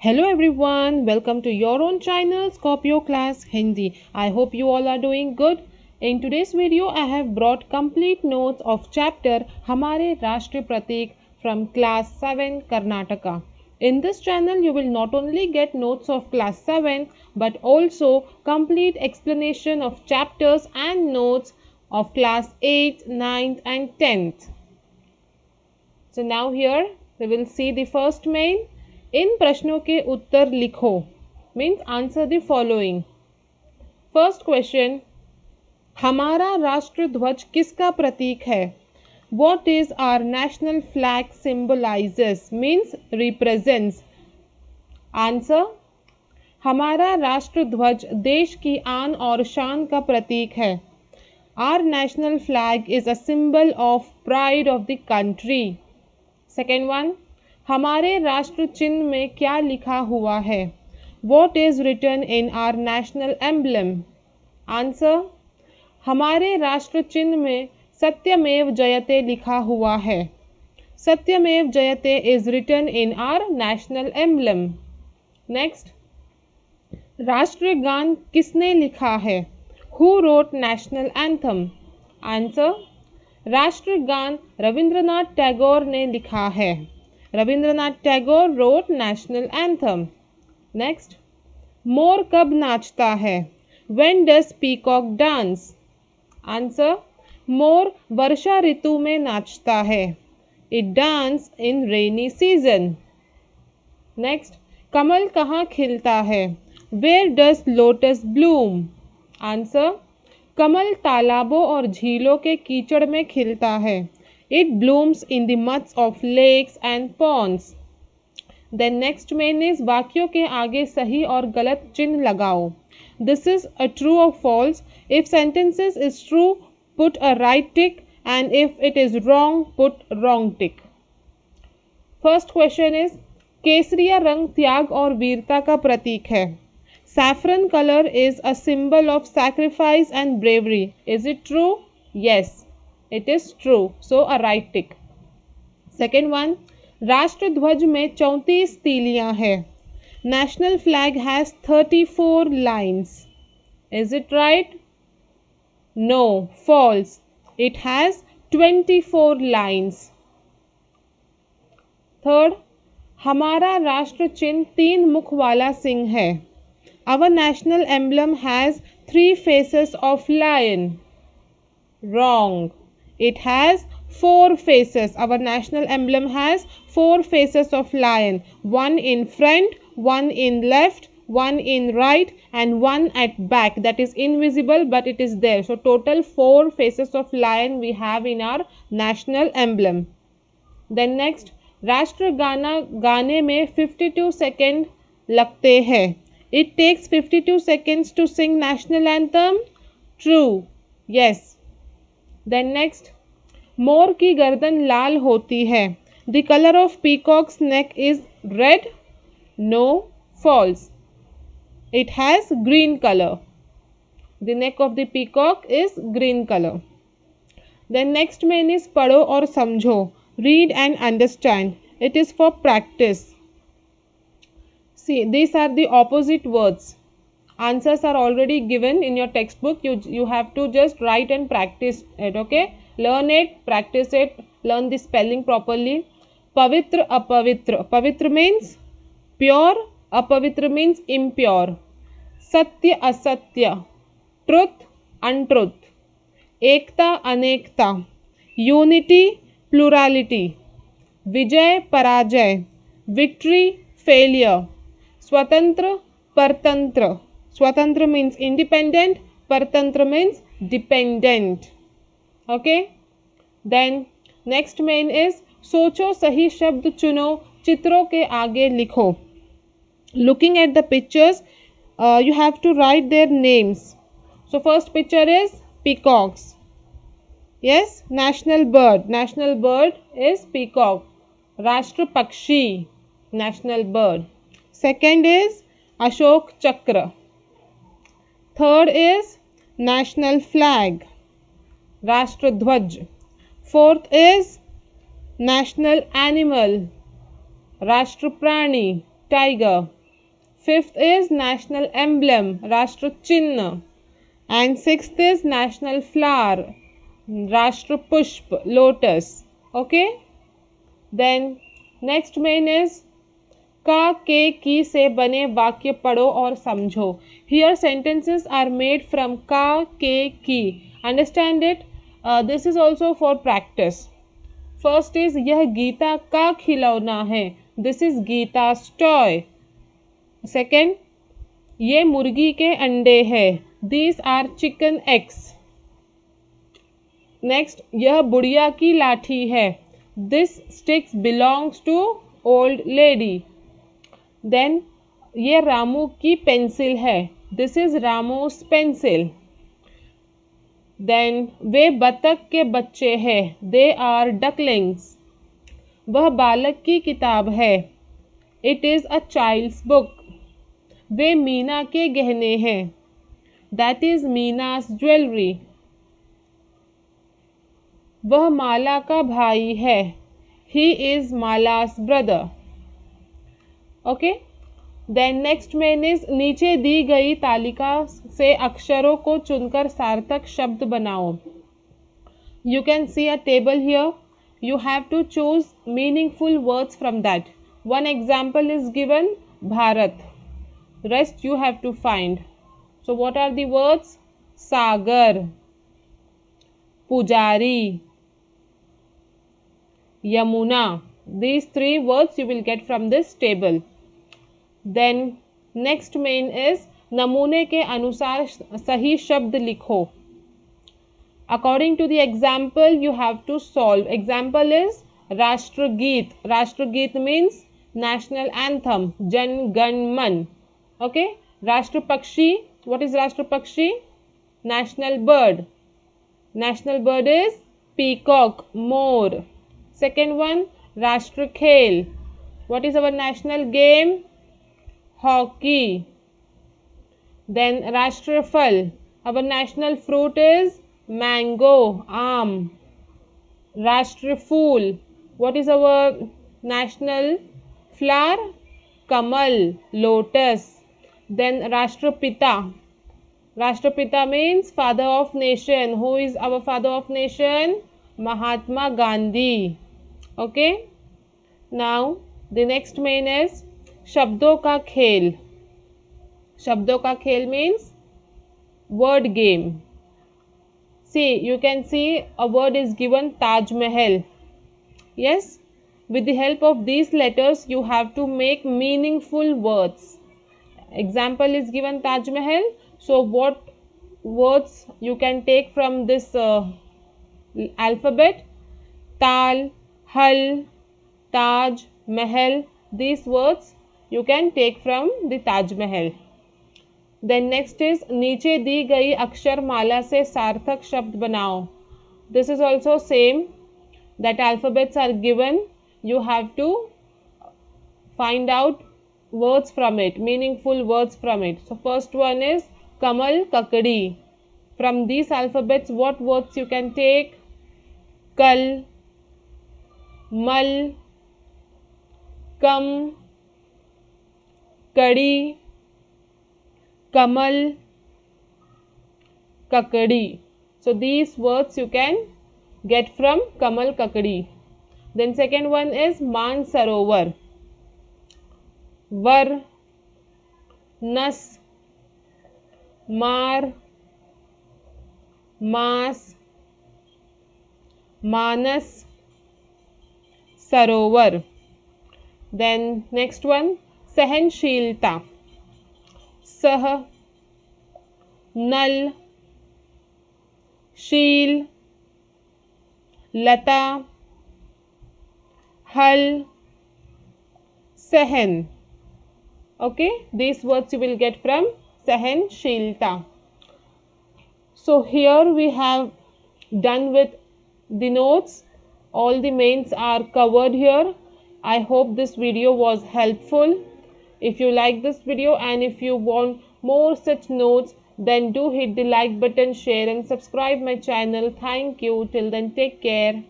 Hello everyone, welcome to your own channel Scorpio Class Hindi. I hope you all are doing good. In today's video, I have brought complete notes of chapter Hamare Rashtriya Pratik from class 7 Karnataka. In this channel, you will not only get notes of class 7 but also complete explanation of chapters and notes of class 8, 9th and 10th. So now here we will see the first main. इन प्रश्नों के उत्तर लिखो means answer the following. First question, हमारा राष्ट्र ध्वज किसका प्रतीक है? What is our national flag symbolizes means represents. Answer, हमारा राष्ट्र ध्वज देश की आन और शान का प्रतीक है. Our national flag is a symbol of pride of the country. Second one, हमारे राष्ट्र चिन्ह में क्या लिखा हुआ है? What is written in our national emblem? Answer, हमारे राष्ट्र चिन्ह में सत्यमेव जयते लिखा हुआ है. Satyameva Jayate is written in our national emblem. Next, राष्ट्रीय गान किसने लिखा है? Who wrote national anthem? Answer, राष्ट्रीय गान रविंद्रनाथ टैगोर ने लिखा है. Rabindranath Tagore wrote national anthem. Next, मोर कब नाचता है? When does peacock dance? Answer, मोर वर्षा ऋतु में नाचता है. It dance in rainy season. Next, कमल कहाँ खिलता है? Where does lotus bloom? Answer, कमल तालाबों और झीलों के कीचड़ में खिलता है. It blooms in the muds of lakes and ponds. Then next main is वाक्यों के आगे सही और गलत चिन्ह लगाओ. This is a true or false. If sentences is true, put a right tick, and if it is wrong, put wrong tick. First question is, केसरिया रंग त्याग और वीरता का प्रतीक है. Saffron color is a symbol of sacrifice and bravery. Is it true? Yes. It is true. So a right tick. Second one, राष्ट्र ध्वज में 34 तीलियां हैं. National flag has 34 lines. Is it right? No, false. It has 24 lines. Third, हमारा राष्ट्र चिन्ह 3 मुख वाला सिंह है. Our national emblem has 3 faces of lion. Wrong. It has 4 faces. Our national emblem has 4 faces of lion. One in front, one in left, one in right, and one at back. That is invisible, but it is there. So total 4 faces of lion we have in our national emblem. Then next, राष्ट्र गाना गाने में 52 second लगते हैं. It takes 52 seconds to sing national anthem. True. Yes. Then next, मोर की गर्दन लाल होती है. The color of peacock's neck is red. No, false. It has green color. The neck of the peacock is green color. Then next main is पढ़ो और समझो. Read and understand. It is for practice. See, these are the opposite words. Answers are already given in your textbook. You have to just write and practice it. Okay, learn it, practice it, learn the spelling properly. Pavitra apavitra. Pavitra means pure, apavitra means impure. Satya asatya. Truth, untruth. Ekta anekta. Unity, plurality. Vijay parajay. Victory, failure. Swatantra, partantra. Swatantra means independent, partantra means dependent. Okay. Then next main is सोचो सही शब्द चुनो, चित्रों के आगे लिखो. Looking at the pictures, you have to write their names. So first picture is peacocks. Yes, national bird. National bird is peacock. राष्ट्र पक्षी, national bird. Second is Ashok Chakra. Third is national flag, Rashtra Dhwaj. Fourth is national animal, Rashtra Prani, tiger. 5th is national emblem, राष्ट्र चिन्ह, and 6th is national flower, राष्ट्र पुष्प, lotus. Okay, then next main is का के की से बने वाक्य पढ़ो और समझो. Here sentences are made from का के की. Understand it? This is also for practice. First is यह गीता का खिलौना है. This is Geeta's toy. Second, ये मुर्गी के अंडे हैं. These are chicken eggs. Next, यह बुढ़िया की लाठी है. This sticks belongs to old lady. Then, ये रामू की पेंसिल है. This is Ramu's pencil. Then, वे बतख के बच्चे हैं. They are ducklings. वह बालक की किताब है. It is a child's book. वे मीना के गहने हैं. That is Meena's jewelry. वह माला का भाई है. He is Mala's brother. Okay, then next main is नीचे दी गई तालिका से अक्षरों को चुनकर सार्थक शब्द बनाओ. You can see a table here. You have to choose meaningful words from that. One example is given Bharat. Rest you have to find. So what are the words? Sagar, pujari, Yamuna. These 3 words you will get from this table. Then next main is नमूने के अनुसार सही शब्द लिखो. According to the example you have to solve. Example is राष्ट्रगीत. राष्ट्रगीत means national anthem. Jana Gana मन. Okay. राष्ट्र पक्षी. What is राष्ट्र पक्षी? National bird. National bird is peacock, more. Second one, राष्ट्र खेल. What is our national game? Hockey. Then राष्ट्र फल. Our national fruit is mango, आम. राष्ट्र फूल. What is our national flower? Kamal, lotus. Then राष्ट्रपिता. राष्ट्रपिता means father of nation. Who is our father of nation? Mahatma Gandhi. Okay. Now the next main is शब्दों का खेल. शब्दों का खेल means word game. See, you can see a word is given Taj Mahal. Yes, with the help of these letters you have to make meaningful words. Example is given Taj Mahal. So what words you can take from this alphabet? Tal, Hal, Taj, Mahal. These words you can take from the Taj Mahal. Then next is नीचे दी गई अक्षर माला से सार्थक शब्द बनाओ. This is also same. That alphabets are given. You have to find out words from it, meaningful words from it. So first one is Kamal Kakadi. From these alphabets, what words you can take? Kal, Mal, Kam, Kadi, Kamal, Kakadi. So these words you can get from Kamal Kakadi. Then second one is Man Sarovar. Var, Nas, Mar, Mas, Manas, Sarovar. Then next one सहनशीलता. सह, नल, शील, लता, हल, सहन. Okay, these words you will get from सहनशीलता. So here we have done with the notes. All the mains are covered here. I hope this video was helpful. If you like this video and if you want more such notes, then do hit the like button, share and subscribe my channel. Thank you. Till then, take care.